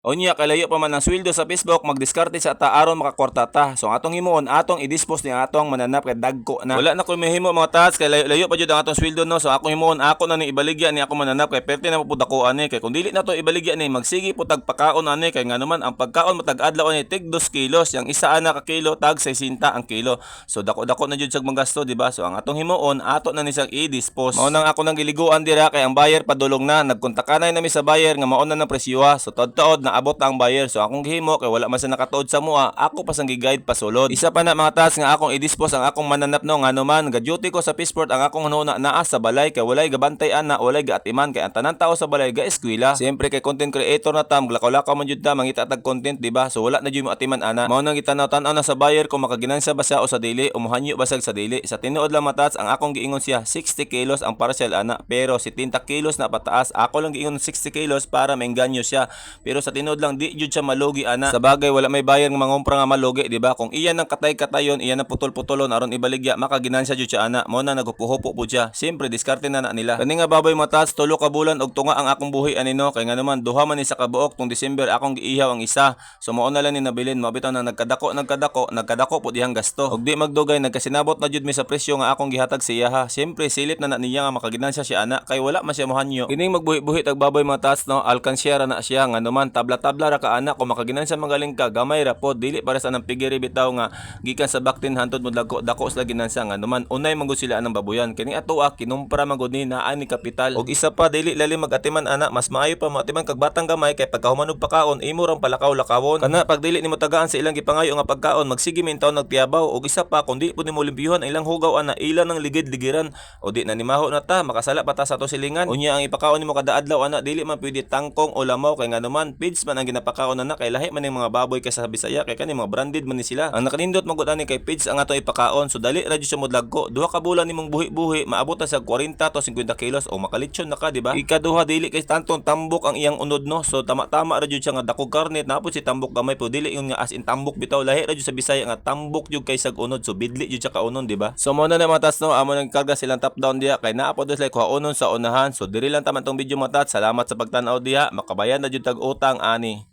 Unya kalayo pa man ang sweldo sa Facebook, magdiskarte sa ta aron makakwarta ta. So ang atong himuon, atong i-dispose ni atong mananap kay dagko na. Wala na ko mahimo mga tats kay layo pa jud ang atong sweldo no. So akong himuon ako na ni ibaligya ni ako mananap kay perti na pud ako ani kay kung dili na to ibaligya ni magsigi pud tag pagkaon ani kay nga naman ang pagkaon matag adlaw ani tig 2 kilos, yang isa ana ka kilo tag 60 ang kilo. So dako-dako na jud sa gasto, di ba? So ang atong himuon ato na ni siyang i-dispose. Mao nang ako nang giliguan dira kay ang buyer padulong na. Nagkontakanay nami sa buyer nga mao na ng presyoha. So tuod-tuod na abot ang buyer. So akong gihimo kay wala man sa nakatuod sa mua, ako pa sang gi-guide pasulod. Isa pa na mga task nga akong i-dispose ang akong mananap no nga naman ga-duty ko sa Peaceport ang akong hunona naa sa balay kay walay gabantay ana, walay gaatiman kay ang tanan tao sa balay ga-eskwela. Siyempre kay content creator na tam, lakaw-lakaw man jud ta mangita tag content, di ba? So wala na jud mo atiman ana. Mao nang gitanaw-tan-aw na sa buyer kung makaginansya ba siya o sa dili, umuhanyo basag sa dili. Sa tinuod lang matats ang akong giingon siya 60 kilos ang parcel ana, pero 70 kilos na pataas. Ako lang giingon 60 kilos para maengganyo siya. Pero sa tinuod lang di jud siya malugi ana. Sa bagay wala may bayar nga mangumpra nga malugi, di ba? Kung iyan ang katay-katayon, iyan ang putol-putolon aron ibaligya, makaginansya jud siya ana. Mo na nagupuhupo pud siya. Siyempre diskarte na nila. Kani nga baboy matats, tulo ka bulan og tunga ang akong buhi anino kay nga naman duha man ni sa kabuok tong December akong giihaw ang isa. So mao na lang ni nabilin, mabitaw na nagkadako pud iyang gasto. Og di magdugay nagkasinabot na jud mi sa presyo nga akong gihatag siya ha. Siyempre silip na niya nga makaginansya siya ana kay wala man siya mohanyo. Kining magbuhi-buhi tag baboy matats no, alkansyera na siya nga naman tabla-tabla ra ka ana kung makaginansya magaling ka gamay ra pod dili para sa nang pigiri bitaw nga gikan sa baktin hantod mo dako sa ginansya nga naman unay manggod sila anang baboyan. Kini atoa kinumpra manggod ni naa ni kapital. Og isa pa dili lalim magatiman ana, mas maayo pa matiman kag batang gamay kay pagkahuman og pakaon imo rang palakaw-lakawon. Kana pag dili nimo tagaan sa ilang gipangayo nga pagkaon magsige mintaw nagtiyabaw. Og isa pa kun di pud nimo limpyuhan ang ilang hugaw ana, ilan ang ligid-ligiran o di na nimaho na ta makasala pa ta sa to silingan. Unya ang ipakaon nimo kada adlaw ana dili man pwede tangkong o lamaw kay nga naman feeds man ang ginapakaon ana kay lahi man ning mga baboy kay sa Bisaya kay kani mga branded man ni sila. Ang nakanindot magud ani kay feeds ang atong ipakaon, so dali ra jud siya modlagko. Duha ka bulan nimong buhi-buhi maabot na sa 40 to 50 kilos o makalitsyon na ka, di ba? Ikaduha dili kay tantong tambok ang iyang unod no. So tama-tama ra jud siya nga dakog karne napod si tambok gamay po dili yung nga as in tambok bitaw, lahi ra jud sa Bisaya nga tambok jud kay sag unod. So bidli jud siya ka unon, di ba? So mo na matas no, amo nang karga silang top down diha kay naa pod sila kuha unon sa unahan. So diri lang taman tong video matat. Salamat sa pagtan-aw diha. Makabayan na jud tag utang ani.